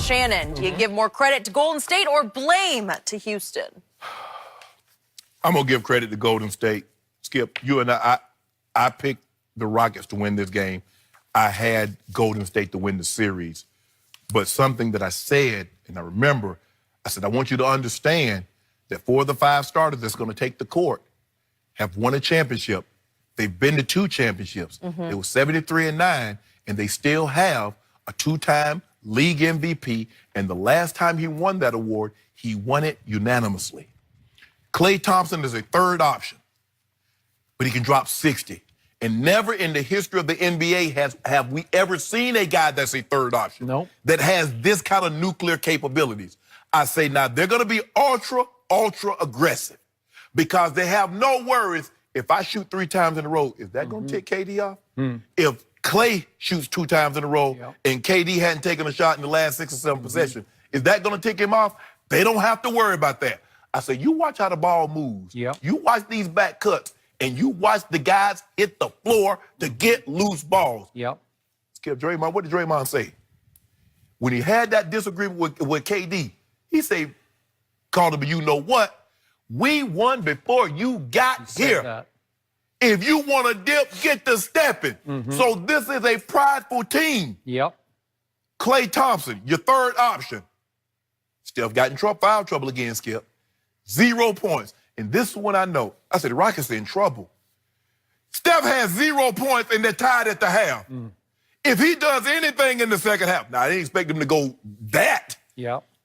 Shannon, do you give more credit to Golden State or blame to Houston? I'm going to give credit to Golden State. Skip, you and I picked the Rockets to win this game. I had Golden State to win the series. But something that I said, and I remember, I said, I want you to understand that 4 of the 5 starters that's going to take the court have won a championship. They've been to 2 championships. It was 73-9, and they still have a 2-time league MVP. And the last time he won that award, he won it unanimously. Klay Thompson is a third option, but he can drop 60. And never in the history of the NBA have we ever seen a guy that's a third option that has this kind of nuclear capabilities. I say now they're going to be ultra aggressive because they have no worries. If I shoot 3 times in a row, is that going to tick KD off? If Klay shoots 2 times in a row and KD hadn't taken a shot in the last 6 or 7 possessions, is that going to tick him off? They don't have to worry about that. I say, you watch how the ball moves. You watch these back cuts, and you watch the guys hit the floor to get loose balls. Skip, Draymond, what did Draymond say? When he had that disagreement with KD, he said, called him, you know what? We won before you got here. If you want to dip, get to stepping. So this is a prideful team. Klay Thompson, your third option. Steph got in foul trouble again, Skip. 0 points. And this is when I know. I said, the Rockets are in trouble. Steph has 0 points, and they're tied at the half. If he does anything in the second half, now I didn't expect him to go that.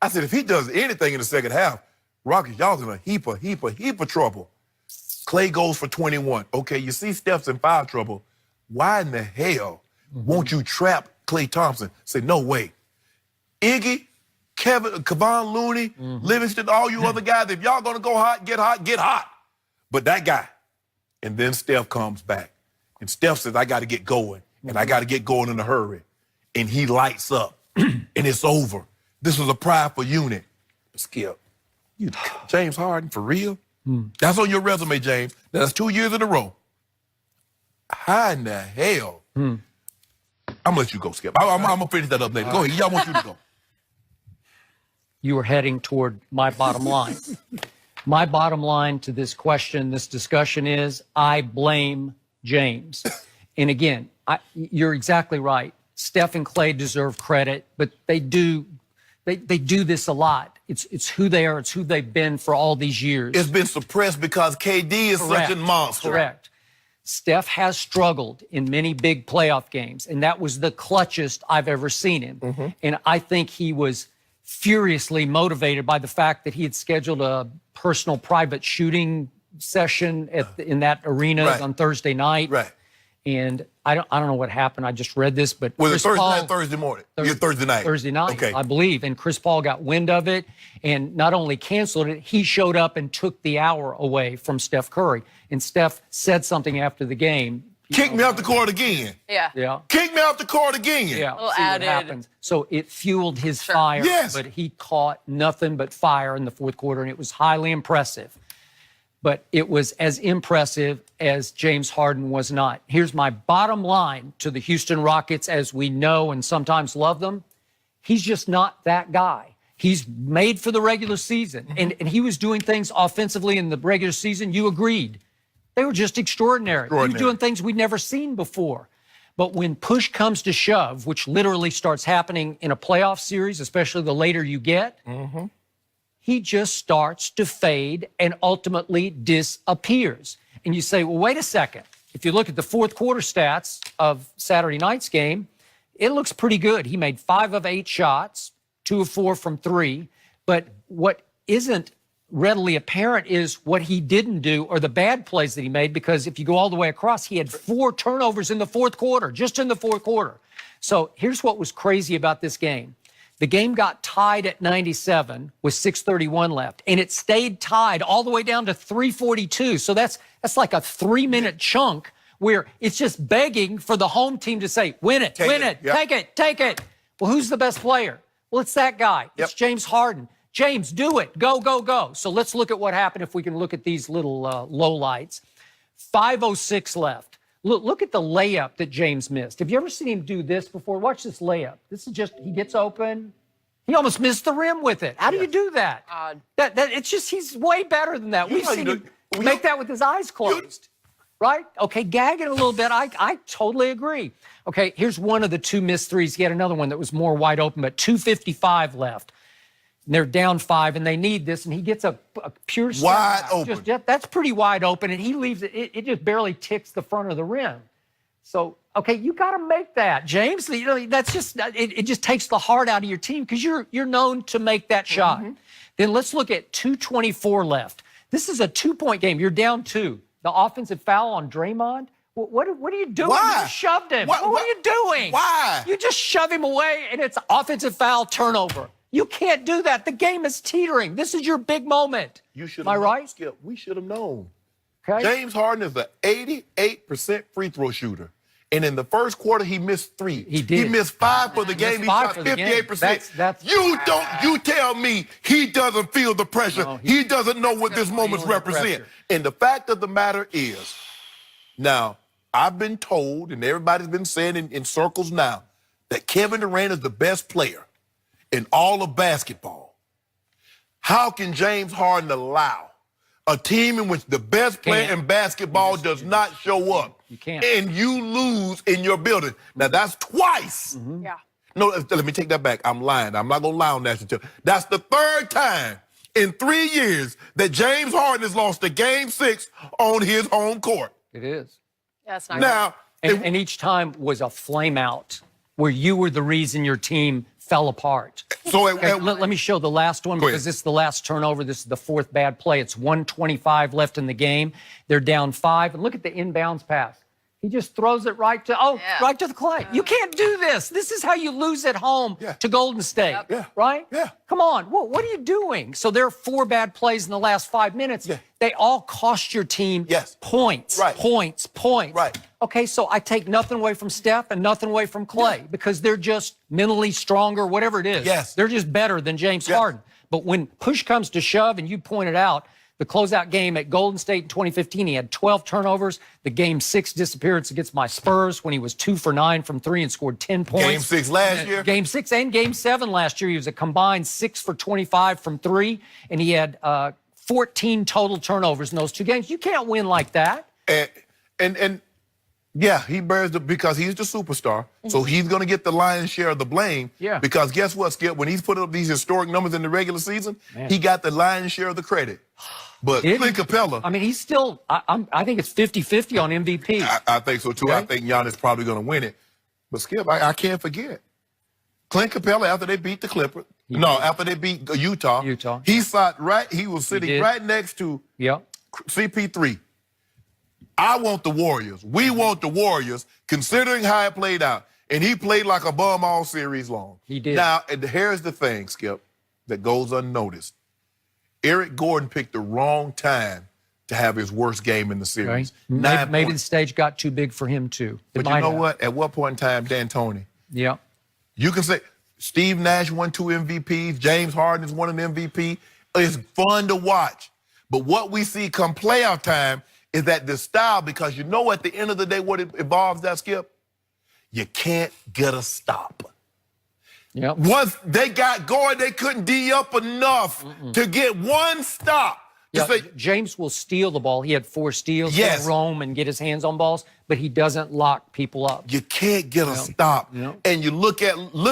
I said, if he does anything in the second half, Rockets, y'all in a heap of trouble. Klay goes for 21. Okay, you see Steph's in foul trouble. Why in the hell won't you trap Klay Thompson? Say, no way. Iggy, Kevon Looney, Livingston, all you other guys, if y'all gonna go hot, get hot. But that guy, and then Steph comes back. And Steph says, I gotta get going. And I gotta get going in a hurry. And he lights up. And it's over. This was a prideful unit. Skip, James Harden, for real? That's on your resume, James. That's 2 years in a row. How in the hell? I'm gonna let you go, Skip. I'm gonna finish that up later. Go ahead, y'all want you to go. You were heading toward my bottom line. My bottom line to this question, this discussion is, I blame James. And again, you're exactly right. Steph and Klay deserve credit, but they do this a lot. It's who they are. It's who they've been for all these years. It's been suppressed because KD is such a monster. Correct. Steph has struggled in many big playoff games, and that was the clutchest I've ever seen him. And I think he was furiously motivated by the fact that he had scheduled a personal private shooting session in that arena on Thursday night. And I don't know what happened. I just read this, but was it Thursday night, Thursday morning? Thursday night. Thursday night, okay. I believe. And Chris Paul got wind of it and not only canceled it, he showed up and took the hour away from Steph Curry. And Steph said something after the game. Kick me off the court again. Kick me off the court again. See what happens. So it fueled his fire, but he caught nothing but fire in the fourth quarter, and it was highly impressive. But it was as impressive as James Harden was not. Here's my bottom line to the Houston Rockets as we know and sometimes love them. He's just not that guy. He's made for the regular season, and he was doing things offensively in the regular season. You agreed. They were just extraordinary. He was doing things we'd never seen before. But when push comes to shove, which literally starts happening in a playoff series, especially the later you get, he just starts to fade and ultimately disappears. And you say, well, wait a second. If you look at the fourth quarter stats of Saturday night's game, it looks pretty good. He made 5 of 8 shots, 2 of 4 from 3. But what isn't readily apparent is what he didn't do or the bad plays that he made, because if you go all the way across, he had 4 turnovers in the fourth quarter, just in the fourth quarter. So here's what was crazy about this game. The game got tied at 97 with 6:31 left, and it stayed tied all the way down to 3:42. So that's like a 3-minute chunk where it's just begging for the home team to say, win it, take it. Well, who's the best player? Well, it's that guy. It's James Harden. James, do it. Go, go, go. So let's look at what happened if we can look at these little low lights. 5:06 left. Look at the layup that James missed. Have you ever seen him do this before? Watch this layup. This is just, he gets open, He almost missed the rim with it. How do you do that? That it's just he's way better than that. We've seen him make that with his eyes closed. Right? Okay, gagging a little bit. I totally agree. Okay, here's one of the two missed threes. He had another one that was more wide open, but 2:55 left. And they're down 5, and they need this, and he gets a pure step wide back. open. That's pretty wide open, and he leaves it. It just barely ticks the front of the rim. So, okay, you got to make that, James. You know, that's just it just takes the heart out of your team because you're known to make that shot. Then let's look at 2:24 left. This is a 2-point game. You're down 2. The offensive foul on Draymond. What are you doing? Why? You just shoved him. What are you doing? Why? You just shove him away, and it's offensive foul turnover. You can't do that. The game is teetering. This is your big moment. You should. Am I right? Skip, we should have known. Okay. James Harden is an 88% free throw shooter. And in the first quarter, he missed 3. He did. He missed 5 for the game. He shot 58%. You tell me he doesn't feel the pressure. No, he doesn't know what this moment represents. And the fact of the matter is, now, I've been told, and everybody's been saying in circles now, that Kevin Durant is the best player in all of basketball. How can James Harden allow a team in which the best player in basketball does not show up? You can't. And you lose in your building. Now, that's twice. Yeah. No, let me take that back. I'm lying. I'm not going to lie on national television. That's the 3rd time in 3 years that James Harden has lost a Game 6 on his home court. It is. Yeah, it's not Now, And each time was a flame out where you were the reason your team fell apart. so Let me show the last one because this is the last turnover. This is the 4th bad play. It's 1:25 left in the game. They're down 5. And look at the inbounds pass. He just throws it right to the clay. You can't do this. This is how you lose at home to Golden State, right? Yeah. Come on. What are you doing? So there are 4 bad plays in the last 5 minutes. Yeah. They all cost your team points, points. Right. Okay, so I take nothing away from Steph and nothing away from Clay because they're just mentally stronger, whatever it is. Yes. They're just better than James Harden. But when push comes to shove, and you pointed out, the closeout game at Golden State in 2015, he had 12 turnovers. The Game 6 disappearance against my Spurs when he was 2 for 9 from 3 and scored 10 points. Game 6 last year? Game 6 and Game 7 last year. He was a combined 6 for 25 from 3, and he had 14 total turnovers in those 2 games. You can't win like that. And yeah, he bears because he's the superstar. So he's going to get the lion's share of the blame. Yeah. Because guess what, Skip? When he's put up these historic numbers in the regular season, he got the lion's share of the credit. But Clint Capella. I mean, he's still, I think it's 50-50 on MVP. I think so, too. I think Giannis probably going to win it. But, Skip, I can't forget. Clint Capella, after they beat the Clippers, after they beat Utah, he was sitting right next to CP3. I want the Warriors. We want the Warriors, considering how it played out. And he played like a bum all series long. He did. Now, and here's the thing, Skip, that goes unnoticed. Eric Gordon picked the wrong time to have his worst game in the series. Right. Maybe the stage got too big for him, too. But you know what? At what point in time, D'Antoni? Yeah. You can say Steve Nash won 2 MVPs. James Harden has won an MVP. It's fun to watch. But what we see come playoff time is that the style, because you know at the end of the day what it involves, that Skip? You can't get a stop. Yep. Once they got going, they couldn't D up enough to get one stop. James will steal the ball. He had 4 steals. He'll roam and get his hands on balls, but he doesn't lock people up. You can't get a stop. And you look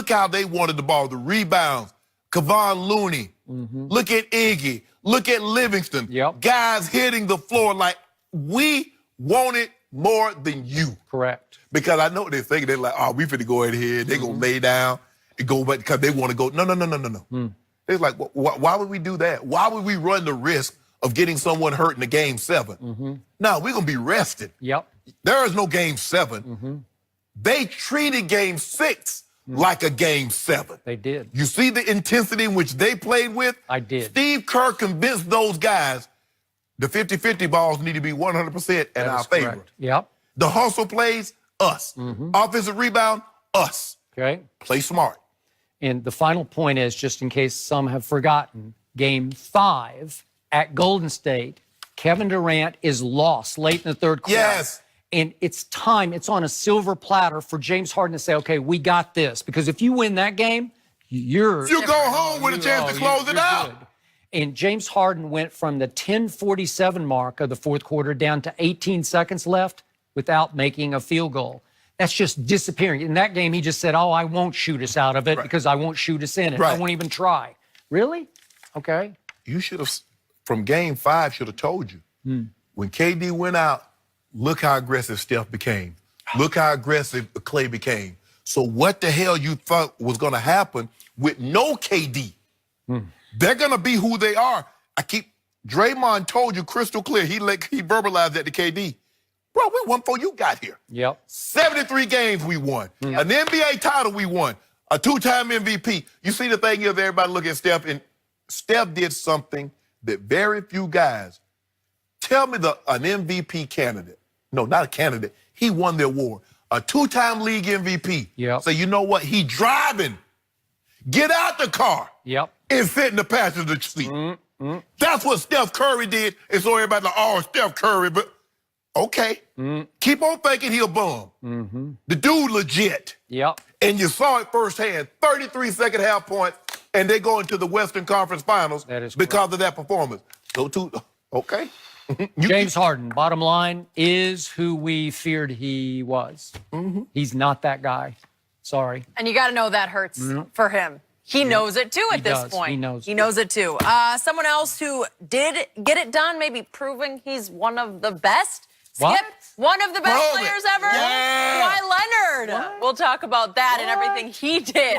how they wanted the ball, the rebounds. Kevon Looney. Look at Iggy. Look at Livingston. Guys hitting the floor like we want it more than you. Correct. Because I know they're thinking, they're like, oh, we finna go ahead. They're going to lay down and go back because they want to go. No. They're like, why would we do that? Why would we run the risk of getting someone hurt in a Game 7? No, we're going to be rested. There is no Game 7. They treated Game 6 like a Game 7. They did. You see the intensity in which they played with? I did. Steve Kerr convinced those guys the 50-50 balls need to be 100% in our favor. Correct. The hustle plays, us. Offensive rebound, us. Okay. Play smart. And the final point is, just in case some have forgotten, Game 5 at Golden State, Kevin Durant is lost late in the 3rd quarter. Yes. And it's time, it's on a silver platter for James Harden to say, okay, we got this. Because if you win that game, you're go home with a chance to close it out. Good. And James Harden went from the 10:47 mark of the fourth quarter down to 18 seconds left without making a field goal. That's just disappearing. In that game, he just said, I won't shoot us out of it because I won't shoot us in it. I won't even try. Really? Okay. You should have, from game 5, should have told you. When KD went out, look how aggressive Steph became. Look how aggressive Clay became. So what the hell you thought was going to happen with no KD? They're going to be who they are. Draymond told you crystal clear. He verbalized that to KD. Bro, we won before you got here. Yep. 73 games we won. An NBA title we won. A 2-time MVP. You see the thing is, everybody look at Steph, and Steph did something that very few guys. Tell me an MVP candidate. No, not a candidate. He won the award. A 2-time league MVP. Yep. So you know what? He driving. Get out the car. Yep. And sit in the passenger seat. That's what Steph Curry did. And so everybody like, Steph Curry, but okay. Keep on thinking he'll bum. The dude legit. Yep. And you saw it firsthand. 33 second half points, and they go into the Western Conference Finals because of that performance. Those two, okay. James Harden, bottom line, is who we feared he was. He's not that guy. Sorry. And you got to know that hurts for him. He knows it too at this point. He knows. He knows it too. Someone else who did get it done, maybe proving he's one of the best. What? Skip, one of the best players ever. Yeah. Kawhi Leonard. We'll talk about that and everything he did